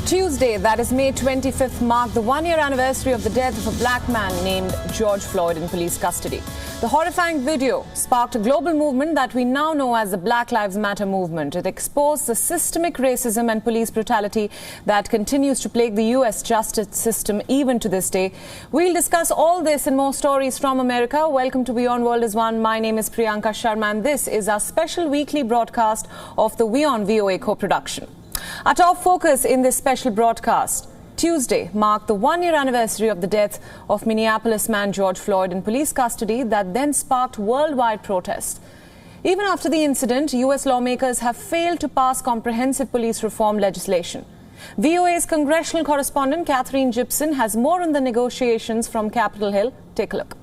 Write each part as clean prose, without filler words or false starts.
Tuesday, that is May 25th, marked the one-year anniversary of the death of a black man named George Floyd in police custody. The horrifying video sparked a global movement that we now know as the Black Lives Matter movement. It exposed the systemic racism and police brutality that continues to plague the U.S. justice system even to this day. We'll discuss all this and more stories from America. Welcome to Beyond World is One. My name is Priyanka Sharma, and this is our special weekly broadcast of the WION VOA co-production. Our top focus in this special broadcast. Tuesday marked the one-year anniversary of the death of Minneapolis man George Floyd in police custody that then sparked worldwide protests. Even after the incident, U.S. lawmakers have failed to pass comprehensive police reform legislation. VOA's congressional correspondent Katherine Gibson has more on the negotiations from Capitol Hill. Take a look.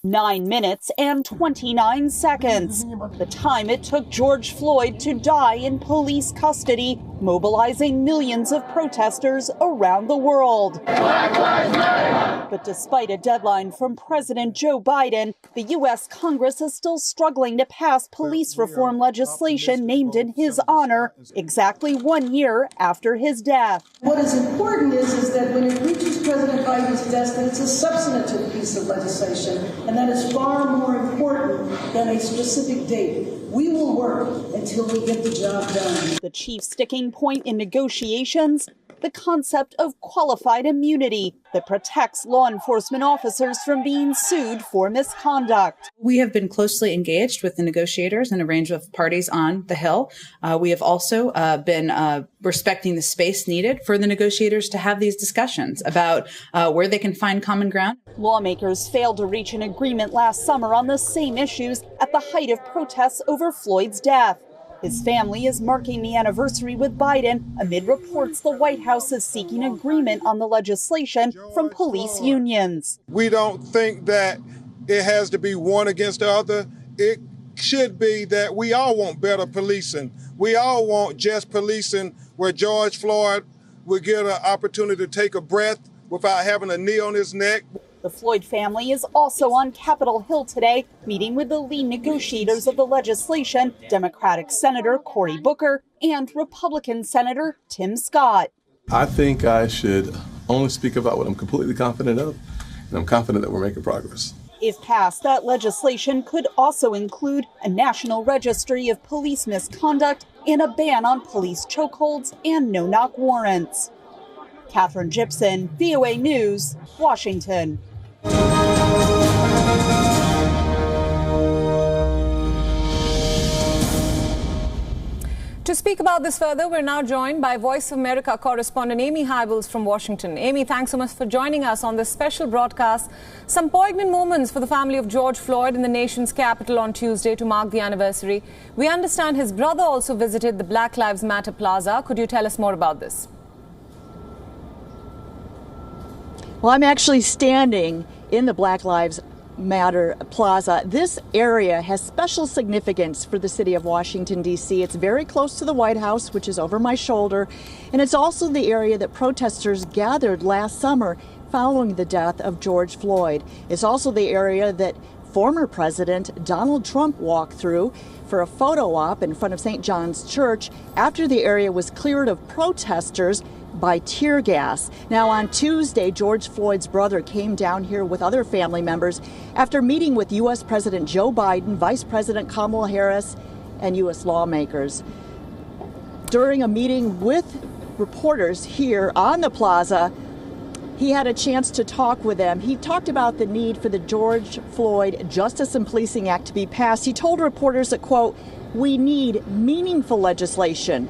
9 minutes and 29 seconds. The time it took George Floyd to die in police custody, mobilizing millions of protesters around the world. Black Lives Matter. But despite a deadline from President Joe Biden, the U.S. Congress is still struggling to pass police reform legislation named in his honor exactly 1 year after his death. What is important is that when it reaches President Biden's desk, that it's a substantive piece of legislation, and that is far more important than a specific date. We will work until we get the job done. The chief sticking point in negotiations, the concept of qualified immunity that protects law enforcement officers from being sued for misconduct. We have been closely engaged with the negotiators and a range of parties on the Hill. We have also been respecting the space needed for the negotiators to have these discussions about where they can find common ground. Lawmakers failed to reach an agreement last summer on the same issues at the height of protests over Floyd's death. His family is marking the anniversary with Biden amid reports the White House is seeking agreement on the legislation from police unions. We don't think that it has to be one against the other. It should be that we all want better policing. We all want just policing where George Floyd would get an opportunity to take a breath without having a knee on his neck. The Floyd family is also on Capitol Hill today, meeting with the lead negotiators of the legislation, Democratic Senator Cory Booker and Republican Senator Tim Scott. I think I should only speak about what I'm completely confident of, and I'm confident that we're making progress. If passed, that legislation could also include a national registry of police misconduct and a ban on police chokeholds and no-knock warrants. Katherine Gibson, VOA News, Washington. To speak about this further, we're now joined by Voice of America correspondent Amy Hybels from Washington. Amy, thanks so much for joining us on this special broadcast. Some poignant moments for the family of George Floyd in the nation's capital on Tuesday to mark the anniversary. We understand his brother also visited the Black Lives Matter Plaza. Could you tell us more about this? Well, I'm actually standing in the Black Lives Matter Plaza. This area has special significance for the city of Washington, D.C. It's very close to the White House, which is over my shoulder, and it's also the area that protesters gathered last summer following the death of George Floyd. It's also the area that former President Donald Trump walked through for a photo op in front of St. John's Church after the area was cleared of protesters by tear gas. Now, on Tuesday, George Floyd's brother came down here with other family members after meeting with U.S. President Joe Biden, Vice President Kamala Harris, and U.S. lawmakers. During a meeting with reporters here on the plaza, he had a chance to talk with them. He talked about the need for the George Floyd Justice and Policing Act to be passed. He told reporters that, quote, "We need meaningful legislation."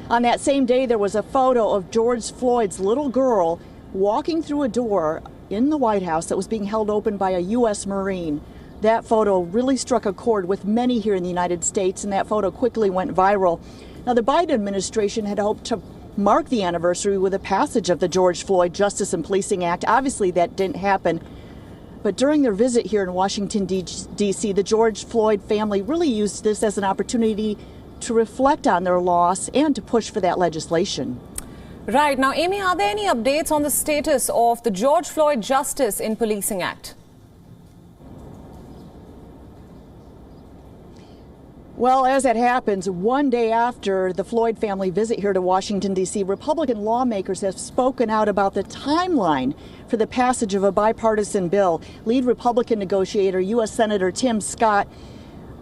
On that same day, there was a photo of George Floyd's little girl walking through a door in the White House that was being held open by a U.S. Marine. That photo really struck a chord with many here in the United States, and that photo quickly went viral. Now, the Biden administration had hoped to mark the anniversary with a passage of the George Floyd Justice and Policing Act. Obviously, that didn't happen. But during their visit here in Washington, D.C., the George Floyd family really used this as an opportunity to reflect on their loss and to push for that legislation. Right. Now, Amy, are there any updates on the status of the George Floyd Justice in Policing Act? Well, as it happens, one day after the Floyd family visit here to Washington, D.C., Republican lawmakers have spoken out about the timeline for the passage of a bipartisan bill. Lead Republican negotiator, U.S. Senator Tim Scott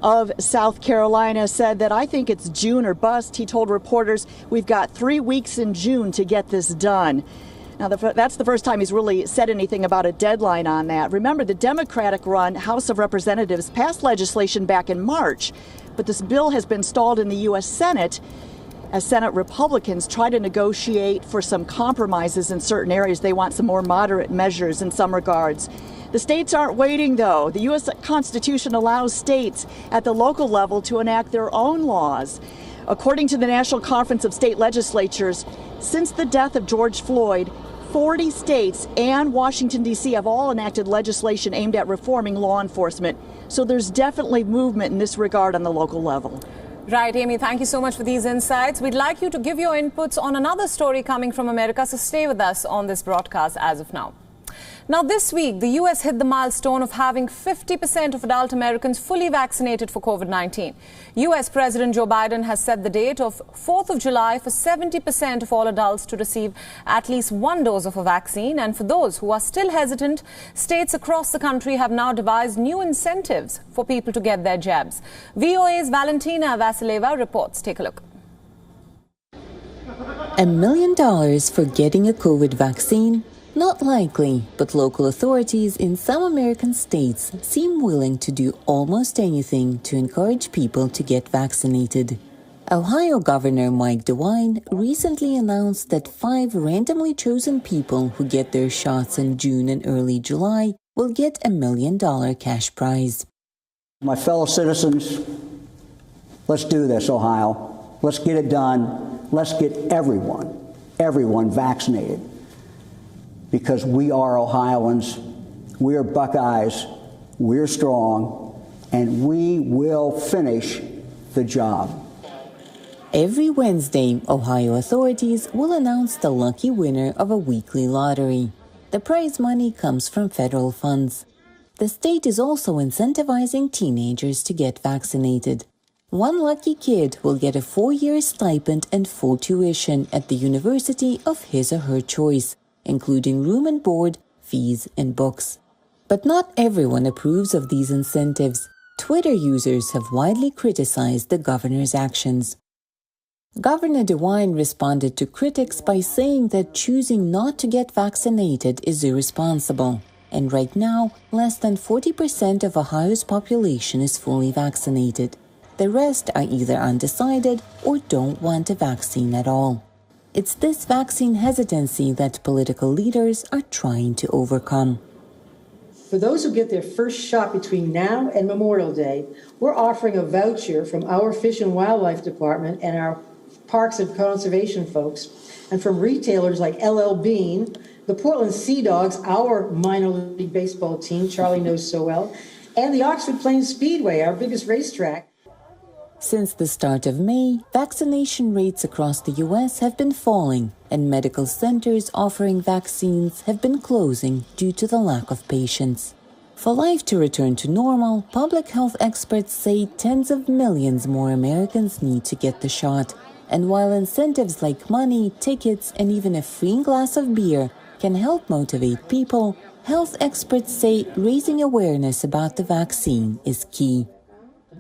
of South Carolina, said that I think it's June or bust. He told reporters, we've got 3 weeks in June to get this done. Now, that's the first time he's really said anything about a deadline on that. Remember, the Democratic-run House of Representatives passed legislation back in March, but this bill has been stalled in the U.S. Senate as Senate Republicans try to negotiate for some compromises in certain areas. They want some more moderate measures in some regards. The states aren't waiting, though. The U.S. Constitution allows states at the local level to enact their own laws. According to the National Conference of State Legislatures, since the death of George Floyd, 40 states and Washington, D.C. have all enacted legislation aimed at reforming law enforcement. So there's definitely movement in this regard on the local level. Right, Amy, thank you so much for these insights. We'd like you to give your inputs on another story coming from America, so stay with us on this broadcast as of now. Now, this week, the U.S. hit the milestone of having 50% of adult Americans fully vaccinated for COVID-19. U.S. President Joe Biden has set the date of 4th of July for 70% of all adults to receive at least one dose of a vaccine. And for those who are still hesitant, states across the country have now devised new incentives for people to get their jabs. VOA's Valentina Vasileva reports. Take a look. $1 million for getting a COVID vaccine? Not likely, but local authorities in some American states seem willing to do almost anything to encourage people to get vaccinated. Ohio Governor Mike DeWine recently announced that 5 randomly chosen people who get their shots in June and early July will get $1 million cash prize. My fellow citizens, let's do this, Ohio. Let's get it done. Let's get everyone vaccinated. Because we are Ohioans, we are Buckeyes, we're strong, and we will finish the job. Every Wednesday, Ohio authorities will announce the lucky winner of a weekly lottery. The prize money comes from federal funds. The state is also incentivizing teenagers to get vaccinated. One lucky kid will get a 4-year stipend and full tuition at the university of his or her choice, including room and board, fees, and books. But not everyone approves of these incentives. Twitter users have widely criticized the governor's actions. Governor DeWine responded to critics by saying that choosing not to get vaccinated is irresponsible. And right now, less than 40% of Ohio's population is fully vaccinated. The rest are either undecided or don't want a vaccine at all. It's this vaccine hesitancy that political leaders are trying to overcome. For those who get their first shot between now and Memorial Day, we're offering a voucher from our Fish and Wildlife Department and our Parks and Conservation folks, and from retailers like LL Bean, the Portland Sea Dogs, our minor league baseball team, Charlie knows so well, and the Oxford Plains Speedway, our biggest racetrack. Since the start of May, vaccination rates across the U.S. have been falling, and medical centers offering vaccines have been closing due to the lack of patients. For life to return to normal, public health experts say tens of millions more Americans need to get the shot. And while incentives like money, tickets, and even a free glass of beer can help motivate people, health experts say raising awareness about the vaccine is key.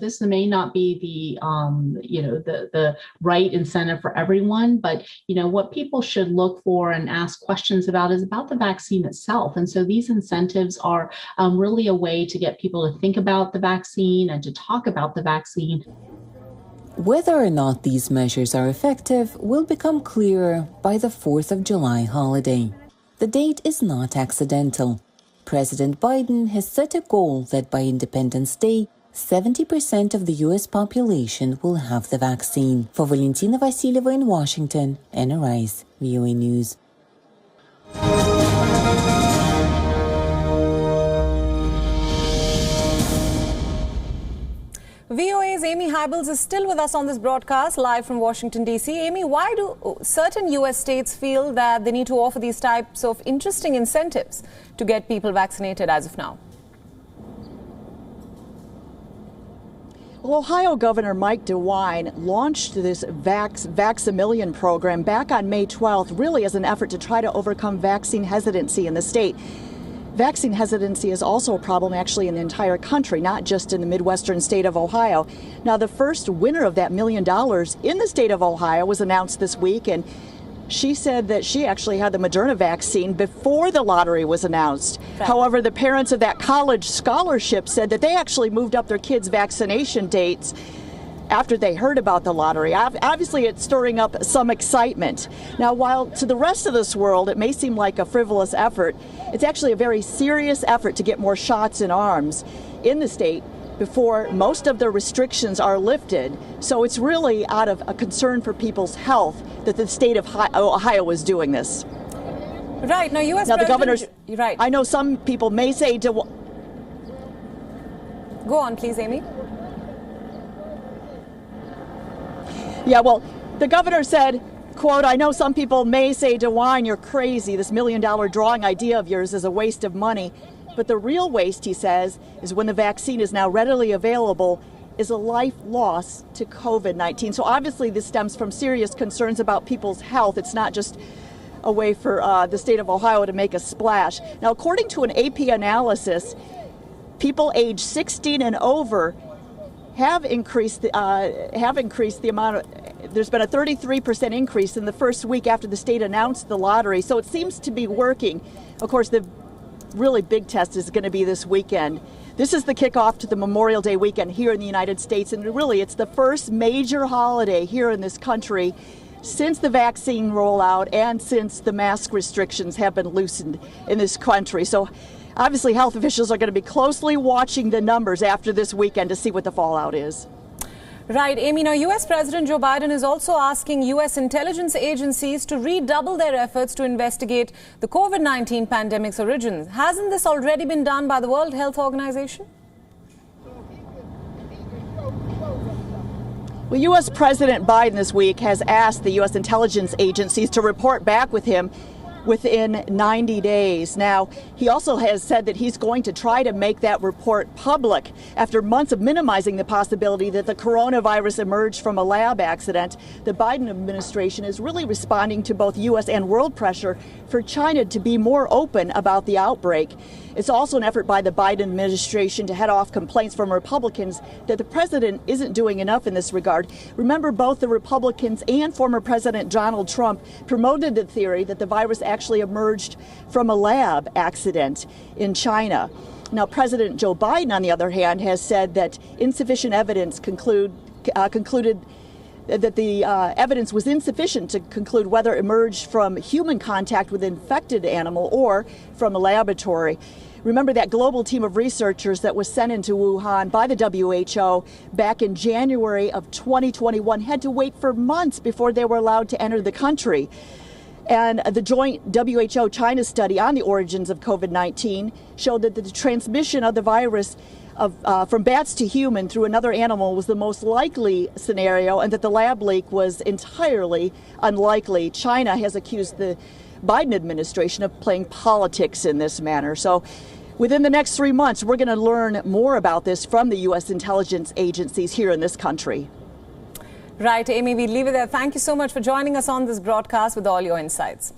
This may not be the right incentive for everyone, but what people should look for and ask questions about is about the vaccine itself. And so these incentives are really a way to get people to think about the vaccine and to talk about the vaccine. Whether or not these measures are effective will become clearer by the 4th of July holiday. The date is not accidental. President Biden has set a goal that by Independence Day, 70% of the U.S. population will have the vaccine. For Valentina Vasileva in Washington, Anna Rice, VOA News. VOA's Amy Hybels is still with us on this broadcast, live from Washington, D.C. Amy, why do certain U.S. states feel that they need to offer these types of interesting incentives to get people vaccinated as of now? Well, Ohio Governor Mike DeWine launched this Vax-A-Million program back on May 12th, really as an effort to try to overcome vaccine hesitancy in the state. Vaccine hesitancy is also a problem actually in the entire country, not just in the Midwestern state of Ohio. Now, the first winner of that $1 million in the state of Ohio was announced this week, and she said that she actually had the Moderna vaccine before the lottery was announced. Okay. However, the parents of that college scholarship said that they actually moved up their kids' vaccination dates after they heard about the lottery. Obviously, it's stirring up some excitement. Now, while to the rest of this world it may seem like a frivolous effort, it's actually a very serious effort to get more shots in arms in the state before most of the restrictions are lifted. So it's really out of a concern for people's health that the state of Ohio is doing this. Right. Now, U.S. Now, the governor's, right. I know some people may say to... Go on, please, Amy. Yeah, well, the governor said, quote, I know some people may say, DeWine, you're crazy. This $1 million drawing idea of yours is a waste of money. But the real waste, he says, is when the vaccine is now readily available, is a life loss to COVID-19. So obviously this stems from serious concerns about people's health. It's not just a way for the state of Ohio to make a splash. Now, according to an AP analysis, people age 16 and over have increased the amount of, there's been a 33% increase in the first week after the state announced the lottery. So it seems to be working. Of course, the really big test is going to be this weekend. This is the kickoff to the Memorial Day weekend here in the United States, and really it's the first major holiday here in this country since the vaccine rollout and since the mask restrictions have been loosened in this country. So obviously health officials are going to be closely watching the numbers after this weekend to see what the fallout is. Right, Amy. Now, U.S. President Joe Biden is also asking U.S. intelligence agencies to redouble their efforts to investigate the COVID-19 pandemic's origins. Hasn't this already been done by the World Health Organization? Well, U.S. President Biden this week has asked the U.S. intelligence agencies to report back with him within 90 days. Now, he also has said that he's going to try to make that report public after months of minimizing the possibility that the coronavirus emerged from a lab accident. The Biden administration is really responding to both U.S. and world pressure for China to be more open about the outbreak. It's also an effort by the Biden administration to head off complaints from Republicans that the president isn't doing enough in this regard. Remember, both the Republicans and former President Donald Trump promoted the theory that the virus actually emerged from a lab accident in China. Now, President Joe Biden, on the other hand, has said that insufficient evidence concluded that the evidence was insufficient to conclude whether it emerged from human contact with an infected animal or from a laboratory. Remember that global team of researchers that was sent into Wuhan by the WHO back in January of 2021 had to wait for months before they were allowed to enter the country. And the joint WHO-China study on the origins of COVID-19 showed that the transmission of the virus from bats to human through another animal was the most likely scenario, and that the lab leak was entirely unlikely. China has accused the Biden administration of playing politics in this manner. So within the next 3 months, we're going to learn more about this from the U.S. intelligence agencies here in this country. Right, Amy, we leave it there. Thank you so much for joining us on this broadcast with all your insights.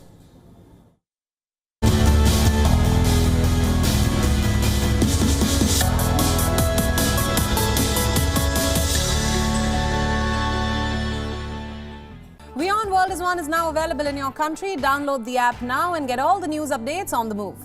WION World is One is now available in your country. Download the app now and get all the news updates on the move.